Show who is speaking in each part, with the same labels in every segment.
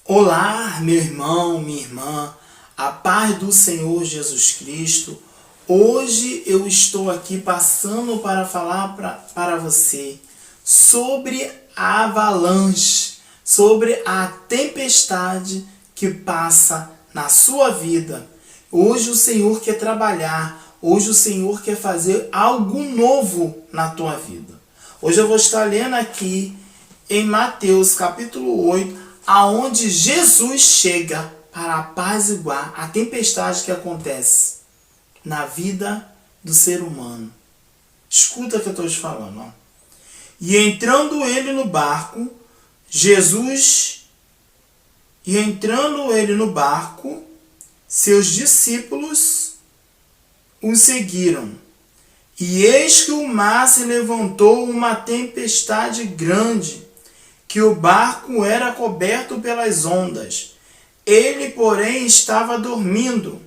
Speaker 1: Olá, meu irmão, minha irmã, a paz do Senhor Jesus Cristo. Hoje eu estou aqui passando para falar para você sobre a avalanche, sobre a tempestade que passa na sua vida. Hoje o Senhor quer trabalhar, hoje o Senhor quer fazer algo novo na tua vida. Hoje eu vou estar lendo aqui em Mateus capítulo 8, aonde Jesus chega para apaziguar a tempestade que acontece na vida do ser humano. Escuta o que eu estou te falando. Ó. E entrando ele no barco, seus discípulos o seguiram. E eis que o mar se levantou uma tempestade grande, que o barco era coberto pelas ondas. Ele, porém, estava dormindo,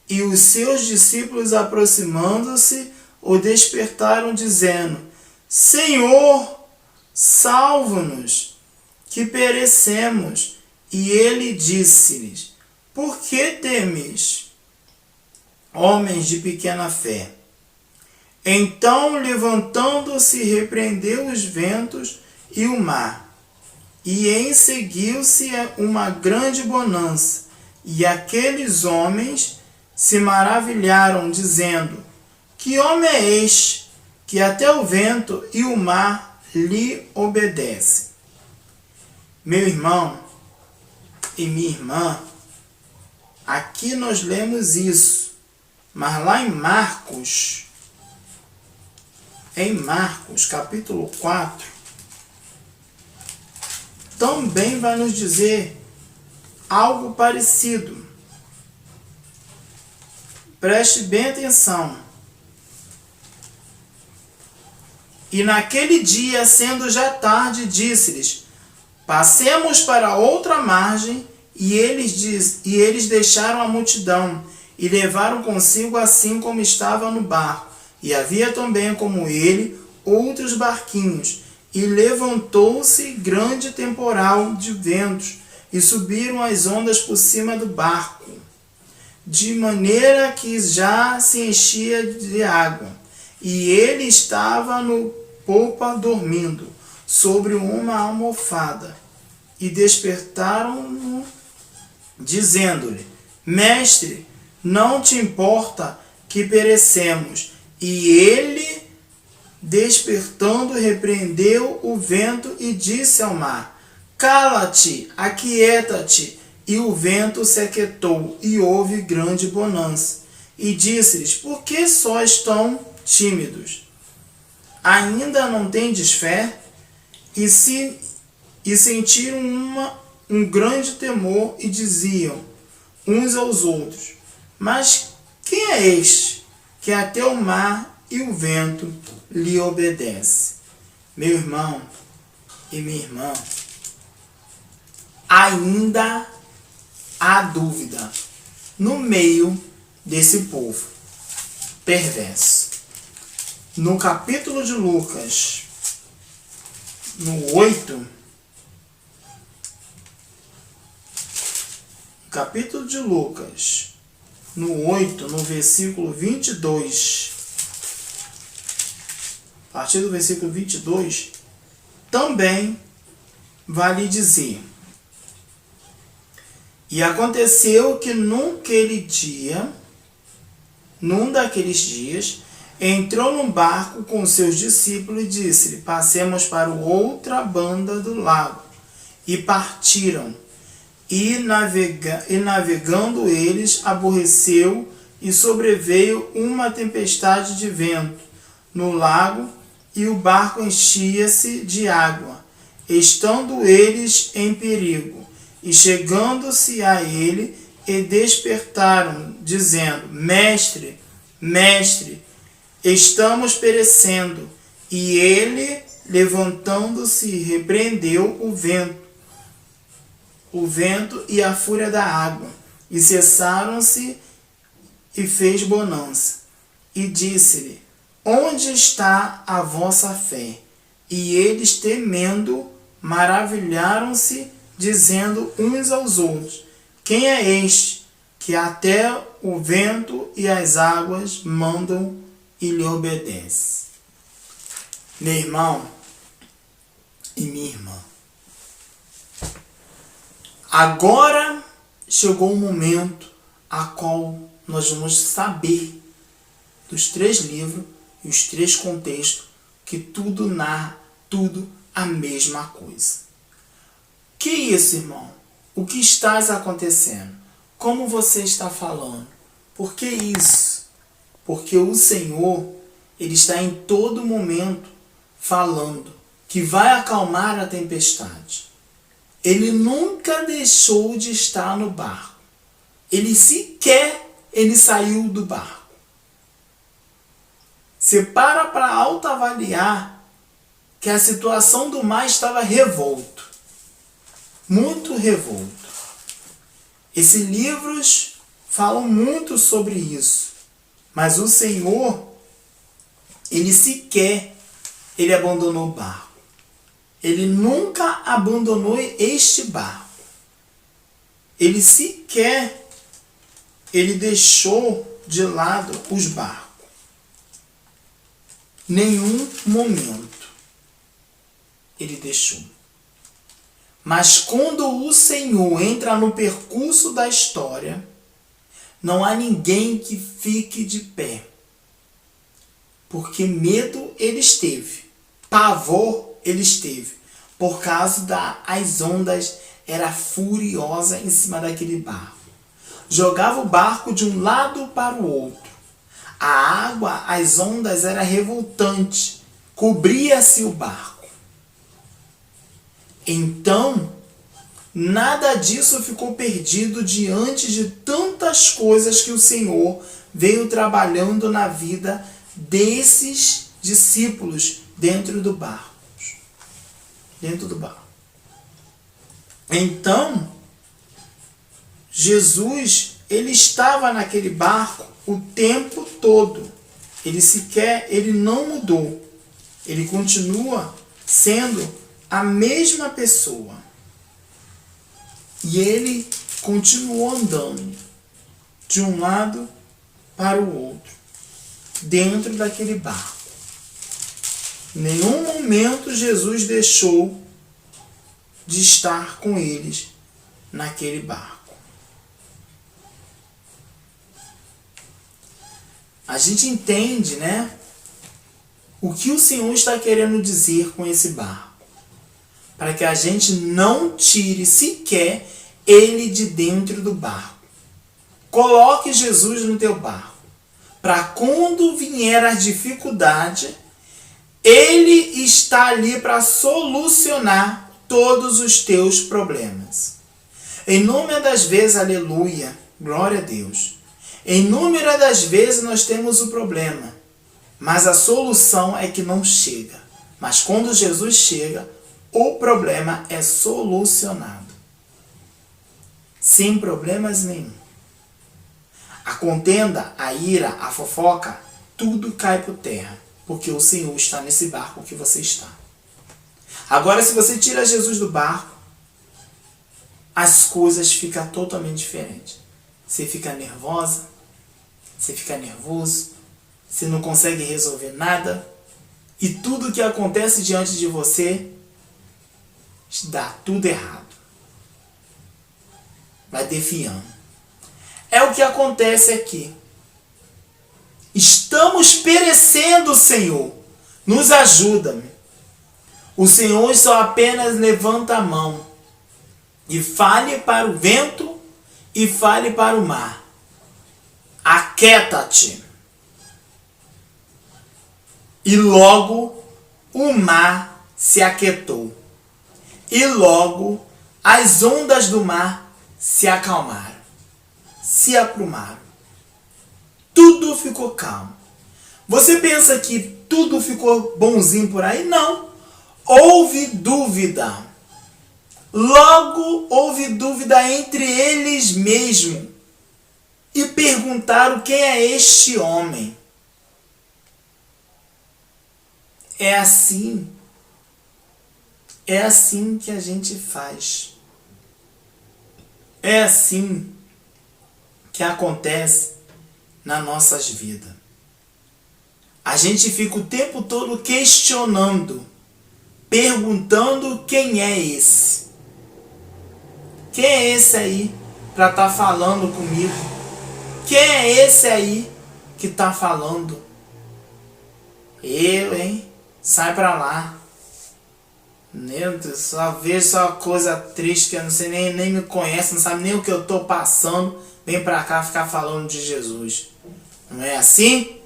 Speaker 1: e os seus discípulos, aproximando-se, o despertaram, dizendo: Senhor, salva-nos, que perecemos. E ele disse-lhes: Por que temes, homens de pequena fé? Então, levantando-se, repreendeu os ventos e o mar. E enseguiu-se uma grande bonança, e aqueles homens se maravilharam, dizendo: Que homem é este, que até o vento e o mar lhe obedecem? Meu irmão e minha irmã, aqui nós lemos isso, mas lá em Marcos capítulo 4, também vai nos dizer algo parecido. Preste bem atenção. E naquele dia, sendo já tarde, disse-lhes: Passemos para outra margem. E eles deixaram a multidão e levaram consigo assim como estava no barco. E havia também como ele outros barquinhos. E levantou-se grande temporal de ventos, e subiram as ondas por cima do barco, de maneira que já se enchia de água. E ele estava no popa dormindo, sobre uma almofada. E despertaram-no, dizendo-lhe: Mestre, não te importa que perecemos? E ele, despertando, repreendeu o vento e disse ao mar: Cala-te, aquieta-te. E o vento se aquietou, e houve grande bonança. E disse-lhes: Por que sós tão tímidos? Ainda não tendes fé? E sentiram um grande temor, e diziam uns aos outros: Mas quem é este, que até o mar e o vento lhe obedece? Meu irmão e minha irmã, ainda há dúvida no meio desse povo perverso. No capítulo de Lucas, no 8, capítulo de Lucas, no 8, no versículo 22, a partir do versículo 22, também vai lhe dizer: E aconteceu que num daqueles dias, entrou num barco com seus discípulos e disse-lhe: Passemos para outra banda do lago. E partiram. E navegando eles, aborreceu, e sobreveio uma tempestade de vento no lago, e o barco enchia-se de água, estando eles em perigo. E chegando-se a ele, e despertaram, dizendo: Mestre, mestre, estamos perecendo. E ele, levantando-se, repreendeu o vento e a fúria da água, e cessaram-se, e fez bonança. E disse-lhe: Onde está a vossa fé? E eles, temendo, maravilharam-se dizendo uns aos outros: quem é este que até o vento e as águas mandam e lhe obedece? Meu irmão e minha irmã, agora chegou o momento a qual nós vamos saber dos 3 livros e os 3 contextos que tudo narra, tudo a mesma coisa. Que isso, irmão? O que está acontecendo? Como você está falando? Por que isso? Porque o Senhor, Ele está em todo momento falando que vai acalmar a tempestade. Ele nunca deixou de estar no barco. Ele saiu do barco. Você para autoavaliar que a situação do mar estava revolto. Muito revolto. Esses livros falam muito sobre isso. Mas o Senhor, Ele abandonou o barco. Ele nunca abandonou este barco. Ele deixou de lado os barcos. Nenhum momento Ele deixou. Mas quando o Senhor entra no percurso da história, não há ninguém que fique de pé. Porque medo ele esteve, pavor ele esteve, por causa das ondas, era furiosa em cima daquele barco. Jogava o barco de um lado para o outro. A água, as ondas, era revoltante, cobria-se o barco. Então, nada disso ficou perdido diante de tantas coisas que o Senhor veio trabalhando na vida desses discípulos dentro do barco. Então, Jesus, ele estava naquele barco o tempo todo. Ele não mudou. Ele continua sendo a mesma pessoa. E ele continuou andando de um lado para o outro, dentro daquele barco. Em nenhum momento Jesus deixou de estar com eles naquele barco. A gente entende, né? O que o Senhor está querendo dizer com esse barco. Para que a gente não tire sequer ele de dentro do barco. Coloque Jesus no teu barco. Para quando vier a dificuldade, ele está ali para solucionar todos os teus problemas. Inúmeras das vezes, aleluia, glória a Deus. Inúmeras das vezes nós temos o problema, mas a solução é que não chega. Mas quando Jesus chega, o problema é solucionado. Sem problemas nenhum. A contenda, a ira, a fofoca, tudo cai por terra. Porque o Senhor está nesse barco que você está. Agora, se você tira Jesus do barco, as coisas ficam totalmente diferentes. Você fica nervosa, você fica nervoso, você não consegue resolver nada. E tudo que acontece diante de você dá tudo errado. Vai defiando. É o que acontece aqui. Estamos perecendo, Senhor. Nos ajuda. O Senhor só apenas levanta a mão e fale para o vento e fale para o mar. Aquieta-te. E logo o mar se aquietou. E logo as ondas do mar se acalmaram, se aprumaram. Tudo ficou calmo. Você pensa que tudo ficou bonzinho por aí? Não. Houve dúvida. Logo houve dúvida entre eles mesmos. E perguntaram: quem é este homem? É assim que a gente faz. É assim que acontece nas nossas vidas. A gente fica o tempo todo questionando, perguntando quem é esse. Quem é esse aí para estar falando comigo? Quem é esse aí que está falando? Eu, hein? Sai pra lá. Só vejo só coisa triste, que eu não sei nem me conhece, não sabe nem o que eu tô passando. Vem pra cá ficar falando de Jesus. Não é assim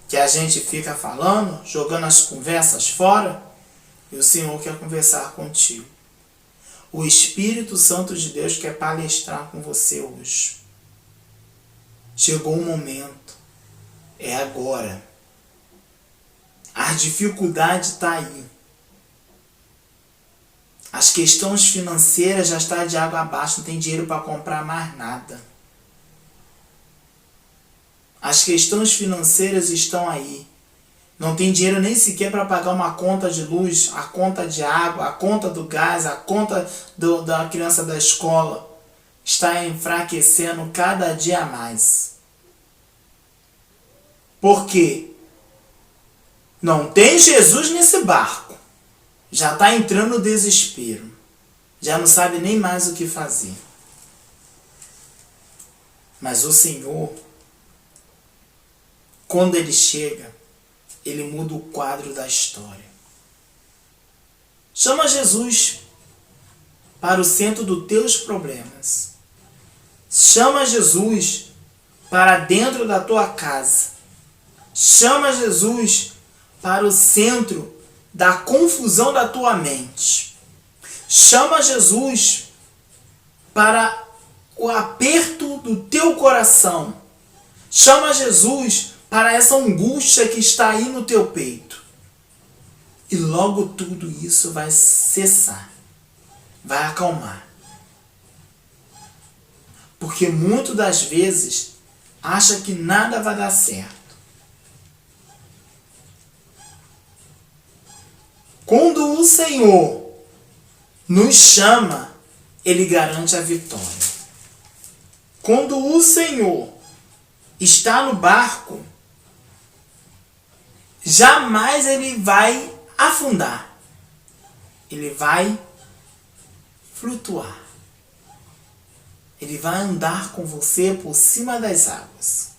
Speaker 1: que a gente fica falando, jogando as conversas fora? E o Senhor quer conversar contigo. O Espírito Santo de Deus quer palestrar com você hoje. Chegou o momento. É agora. A dificuldade está aí. As questões financeiras já estão de água abaixo, não tem dinheiro para comprar mais nada. As questões financeiras estão aí. Não tem dinheiro nem sequer para pagar uma conta de luz, a conta de água, a conta do gás, a conta da criança da escola. Está enfraquecendo cada dia mais. Por quê? Não tem Jesus nesse barco. Já está entrando no desespero. Já não sabe nem mais o que fazer. Mas o Senhor, quando Ele chega, Ele muda o quadro da história. Chama Jesus para o centro dos teus problemas. Chama Jesus para dentro da tua casa. Chama Jesus para o centro da confusão da tua mente. Chama Jesus para o aperto do teu coração. Chama Jesus para essa angústia que está aí no teu peito. E logo tudo isso vai cessar. Vai acalmar. Porque muitas das vezes acha que nada vai dar certo. Quando o Senhor nos chama, Ele garante a vitória. Quando o Senhor está no barco, jamais Ele vai afundar. Ele vai flutuar. Ele vai andar com você por cima das águas.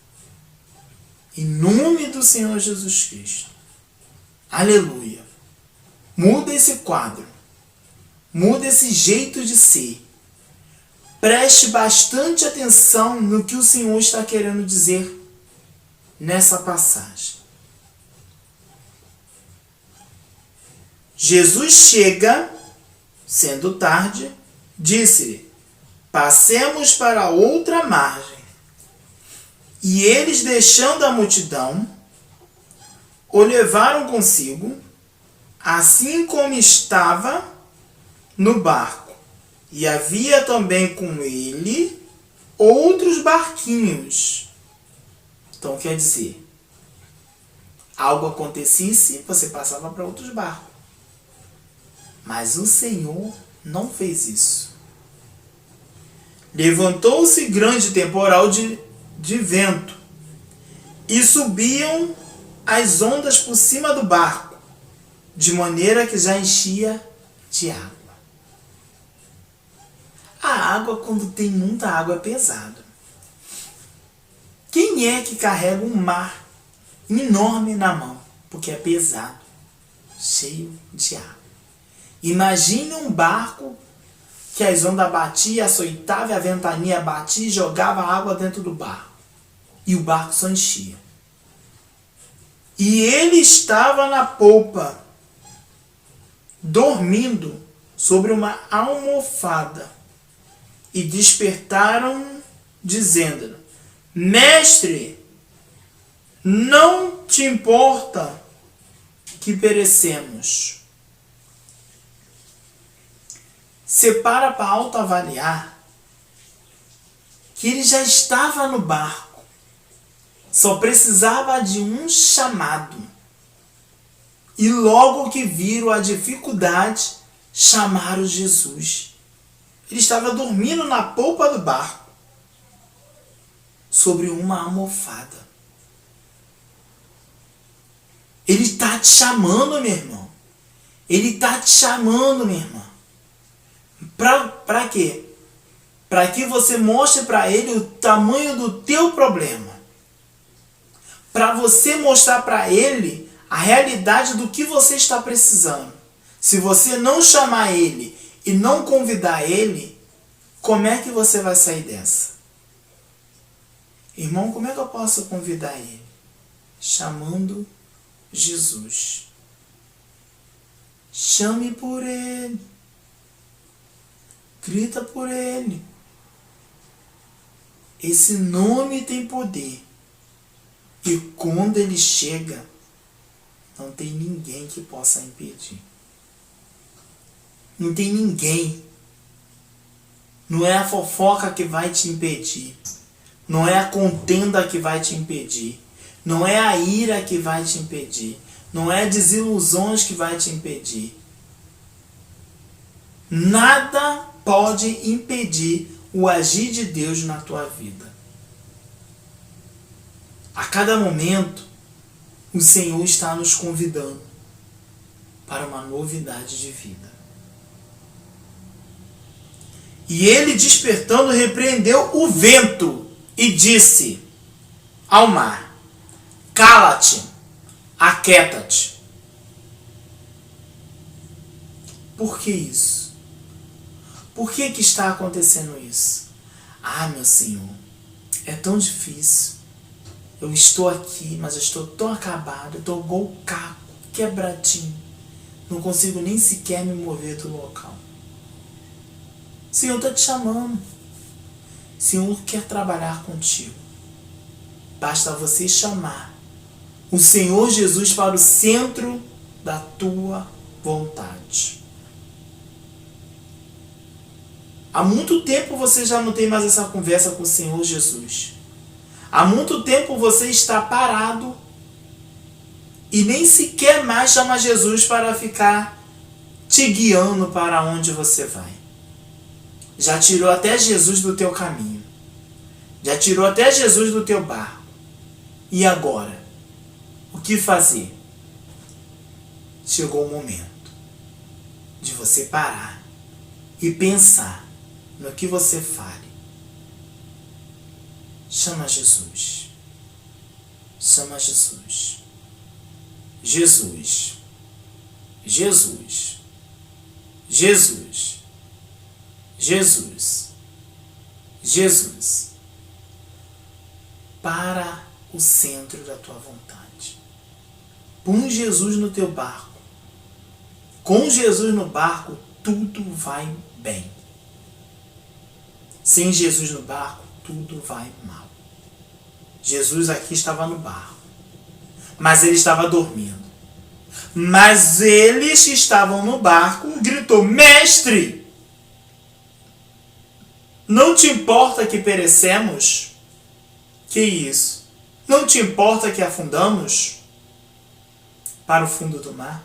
Speaker 1: Em nome do Senhor Jesus Cristo. Aleluia. Muda esse quadro. Muda esse jeito de ser. Preste bastante atenção no que o Senhor está querendo dizer nessa passagem. Jesus chega, sendo tarde, disse-lhe: passemos para outra margem. E eles, deixando a multidão, o levaram consigo, assim como estava no barco. E havia também com ele outros barquinhos. Então quer dizer, algo acontecesse, você passava para outros barcos. Mas o Senhor não fez isso. Levantou-se grande temporal de vento, e subiam as ondas por cima do barco, de maneira que já enchia de água. A água, quando tem muita água, é pesado. Quem é que carrega um mar enorme na mão? Porque é pesado, cheio de água. Imagine um barco que as ondas batiam, açoitava, a ventania batia e jogava água dentro do barco. E o barco só enchia. E ele estava na polpa, dormindo sobre uma almofada. E despertaram, dizendo: Mestre, não te importa que perecemos? Você para autoavaliar que ele já estava no barco. Só precisava de um chamado. E logo que viram a dificuldade, chamaram Jesus. Ele estava dormindo na polpa do barco, sobre uma almofada. Ele está te chamando, meu irmão. Ele está te chamando, minha irmã. Para quê? Para que você mostre para ele o tamanho do teu problema. Para você mostrar para ele a realidade do que você está precisando. Se você não chamar ele e não convidar ele, como é que você vai sair dessa? Irmão, como é que eu posso convidar ele? Chamando Jesus. Chame por ele. Grita por ele. Esse nome tem poder. E quando ele chega, não tem ninguém que possa impedir. Não tem ninguém. Não é a fofoca que vai te impedir. Não é a contenda que vai te impedir. Não é a ira que vai te impedir. Não é desilusões que vai te impedir. Nada pode impedir o agir de Deus na tua vida. A cada momento, o Senhor está nos convidando para uma novidade de vida. E ele, despertando, repreendeu o vento e disse ao mar: cala-te, aquieta-te. Por que isso? Por que está acontecendo isso? Ah, meu Senhor, é tão difícil. Eu estou aqui, mas eu estou tão acabado, eu estou igual caco, quebradinho. Não consigo nem sequer me mover do local. O Senhor está te chamando. O Senhor quer trabalhar contigo. Basta você chamar o Senhor Jesus para o centro da tua vontade. Há muito tempo você já não tem mais essa conversa com o Senhor Jesus. Há muito tempo você está parado e nem sequer mais chama Jesus para ficar te guiando para onde você vai. Já tirou até Jesus do teu caminho. Já tirou até Jesus do teu barco. E agora? O que fazer? Chegou o momento de você parar e pensar no que você fale. Chama Jesus. Chama Jesus. Jesus. Jesus. Jesus. Jesus. Jesus. Para o centro da tua vontade. Põe Jesus no teu barco. Com Jesus no barco, tudo vai bem. Sem Jesus no barco, tudo vai mal. Jesus aqui estava no barco, mas ele estava dormindo. Mas eles que estavam no barco gritou: mestre, não te importa que perecemos? Que isso? Não te importa que afundamos para o fundo do mar?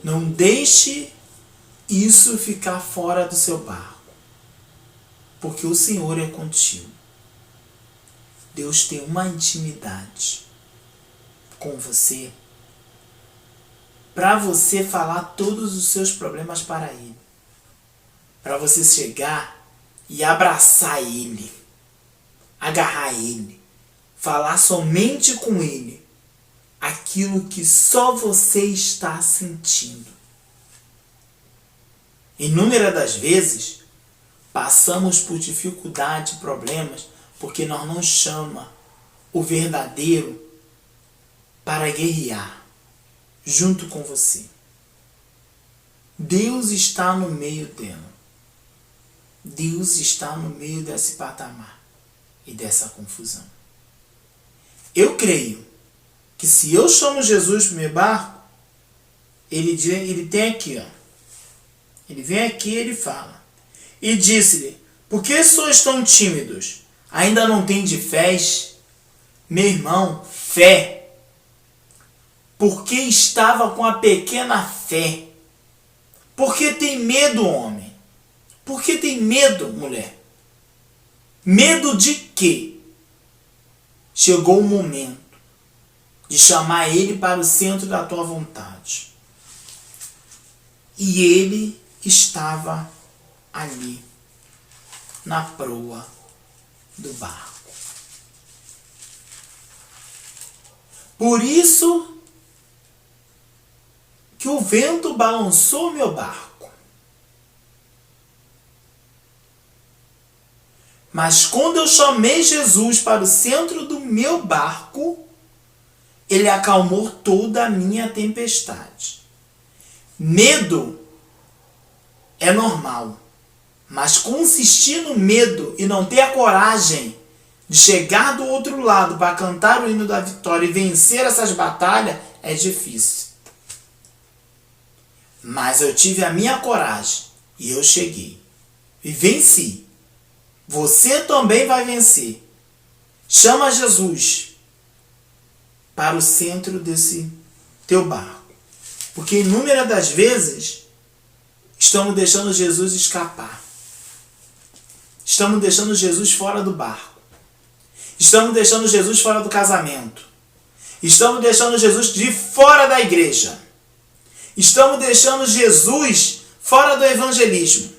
Speaker 1: Não deixe isso ficar fora do seu barco, porque o Senhor é contigo. Deus tem uma intimidade com você para você falar todos os seus problemas para Ele, para você chegar e abraçar Ele, agarrar Ele, falar somente com Ele aquilo que só você está sentindo. Inúmeras das vezes passamos por dificuldade e problemas porque nós não chamamos o verdadeiro para guerrear junto com você. Deus está no meio dela. Deus está no meio desse patamar e dessa confusão. Eu creio que se eu chamo Jesus para o meu barco, ele tem aqui, ó. Ele vem aqui e ele fala. E disse-lhe: por que sois tão tímidos? Ainda não tendes fé? Meu irmão, fé. Porque estava com a pequena fé. Por que tem medo, homem? Por que tem medo, mulher? Medo de quê? Chegou o momento de chamar ele para o centro da tua vontade. E ele estava ali, na proa do barco. Por isso que o vento balançou meu barco. Mas quando eu chamei Jesus para o centro do meu barco, ele acalmou toda a minha tempestade. Medo é normal, mas consistir no medo e não ter a coragem de chegar do outro lado para cantar o hino da vitória e vencer essas batalhas é difícil. Mas eu tive a minha coragem e eu cheguei e venci. Você também vai vencer. Chama Jesus para o centro desse teu barco. Porque inúmeras das vezes estamos deixando Jesus escapar. Estamos deixando Jesus fora do barco. Estamos deixando Jesus fora do casamento. Estamos deixando Jesus de fora da igreja. Estamos deixando Jesus fora do evangelismo.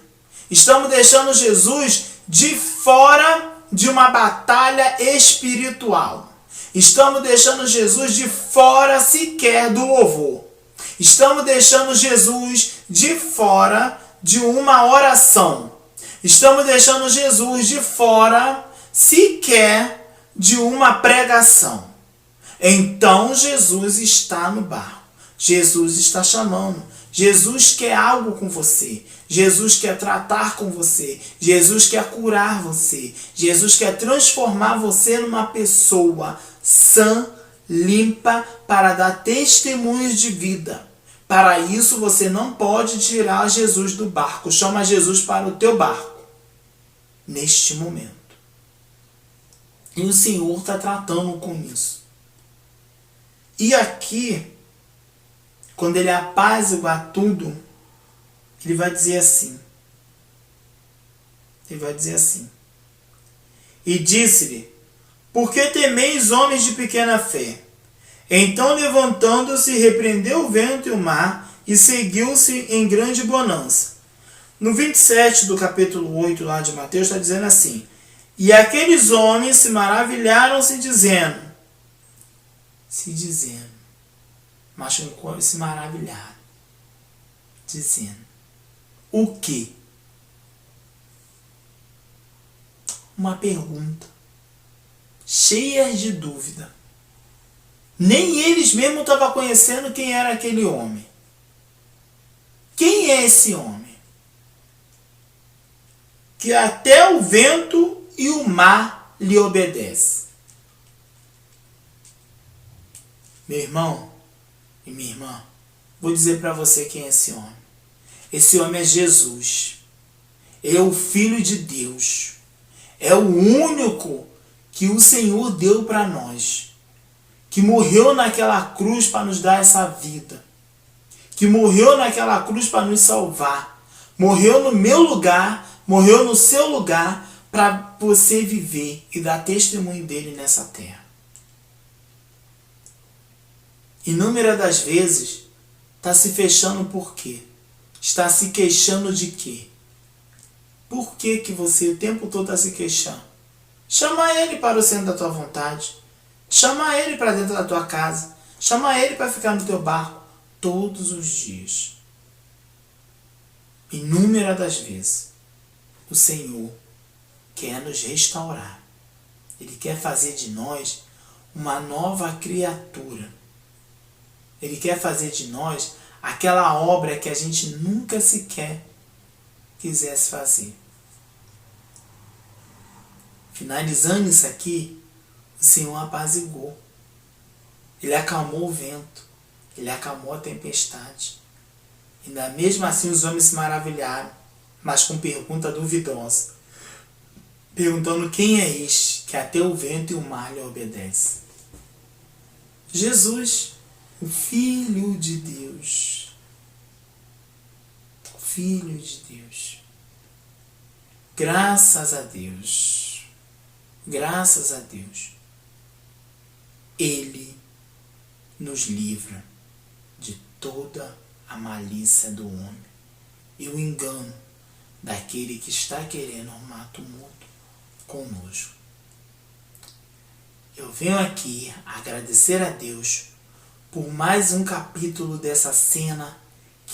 Speaker 1: Estamos deixando Jesus de fora de uma batalha espiritual. Estamos deixando Jesus de fora sequer do louvor. Estamos deixando Jesus de fora de uma oração. Estamos deixando Jesus de fora sequer de uma pregação. Então Jesus está no barco. Jesus está chamando. Jesus quer algo com você. Jesus quer tratar com você. Jesus quer curar você. Jesus quer transformar você numa pessoa sã, limpa, para dar testemunhos de vida. Para isso você não pode tirar Jesus do barco. Chama Jesus para o teu barco. Neste momento. E o Senhor está tratando com isso. E aqui, quando ele apaziguar tudo, ele vai dizer assim. Ele vai dizer assim. E disse-lhe: por que temeis, homens de pequena fé? Então, levantando-se, repreendeu o vento e o mar, e seguiu-se em grande bonança. No 27 do capítulo 8 lá de Mateus, está dizendo assim: e aqueles homens se maravilharam, mas com se maravilharam, dizendo: o quê? Uma pergunta, cheias de dúvida. Nem eles mesmos estavam conhecendo quem era aquele homem. Quem é esse homem? Que até o vento e o mar lhe obedecem. Meu irmão e minha irmã, vou dizer para você quem é esse homem. Esse homem é Jesus. Ele é o Filho de Deus. É o único que o Senhor deu para nós. Que morreu naquela cruz para nos dar essa vida. Que morreu naquela cruz para nos salvar. Morreu no meu lugar, morreu no seu lugar, para você viver e dar testemunho dele nessa terra. Inúmeras das vezes, está se fechando por quê? Está se queixando de quê? Por que que você o tempo todo está se queixando? Chama ele para o centro da tua vontade. Chama ele para dentro da tua casa. Chama ele para ficar no teu barco todos os dias. Inúmeras das vezes, o Senhor quer nos restaurar. Ele quer fazer de nós uma nova criatura. Ele quer fazer de nós aquela obra que a gente nunca sequer quisesse fazer. Finalizando isso aqui, o Senhor apaziguou. Ele acalmou o vento. Ele acalmou a tempestade. Ainda mesmo assim os homens se maravilharam, mas com pergunta duvidosa. Perguntando: quem é este que até o vento e o mar lhe obedecem? Jesus, o Filho de Deus. Filho de Deus. Graças a Deus. Graças a Deus. Ele nos livra de toda a malícia do homem e o engano daquele que está querendo arrumar tumulto conosco. Eu venho aqui agradecer a Deus por mais um capítulo dessa cena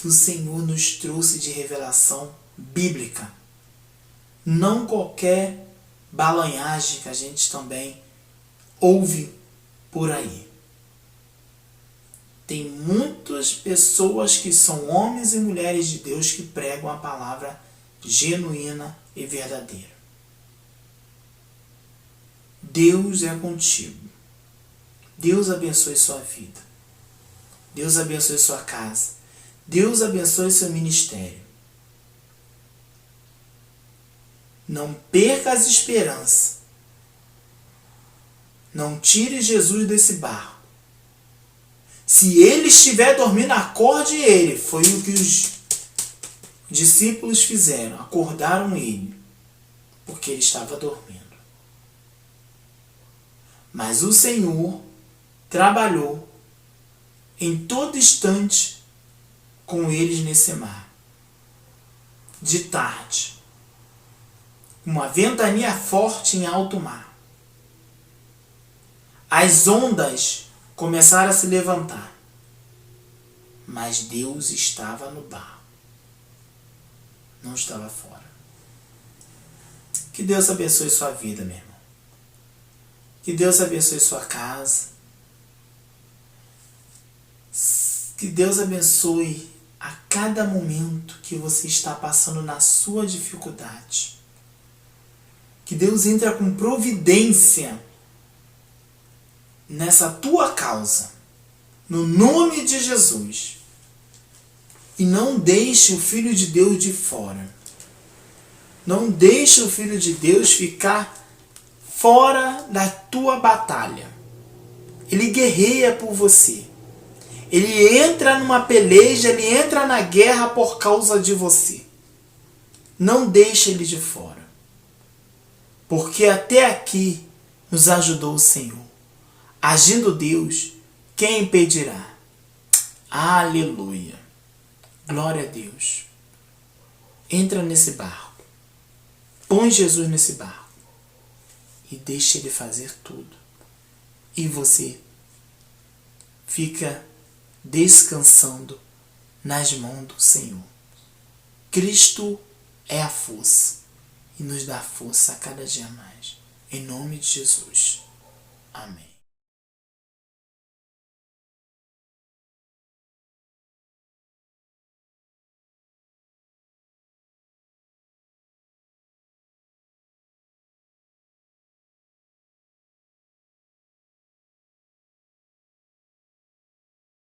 Speaker 1: que o Senhor nos trouxe de revelação bíblica. Não qualquer balanhagem que a gente também ouve por aí. Tem muitas pessoas que são homens e mulheres de Deus que pregam a palavra genuína e verdadeira. Deus é contigo. Deus abençoe sua vida. Deus abençoe sua casa. Deus abençoe seu ministério. Não perca as esperanças. Não tire Jesus desse barco. Se ele estiver dormindo, acorde ele. Foi o que os discípulos fizeram. Acordaram ele. Porque ele estava dormindo. Mas o Senhor trabalhou em todo instante com eles nesse mar. De tarde. Uma ventania forte em alto mar. As ondas começaram a se levantar. Mas Deus estava no barco. Não estava fora. Que Deus abençoe sua vida, meu irmão. Que Deus abençoe sua casa. Que Deus abençoe a cada momento que você está passando na sua dificuldade. Que Deus entre com providência nessa tua causa, no nome de Jesus. E não deixe o Filho de Deus de fora. Não deixe o Filho de Deus ficar fora da tua batalha. Ele guerreia por você. Ele entra numa peleja, ele entra na guerra por causa de você. Não deixe ele de fora. Porque até aqui nos ajudou o Senhor. Agindo Deus, quem impedirá? Aleluia. Glória a Deus. Entra nesse barco. Põe Jesus nesse barco. E deixa ele fazer tudo. E você fica descansando nas mãos do Senhor. Cristo é a força. E nos dá força a cada dia mais. Em nome de Jesus. Amém.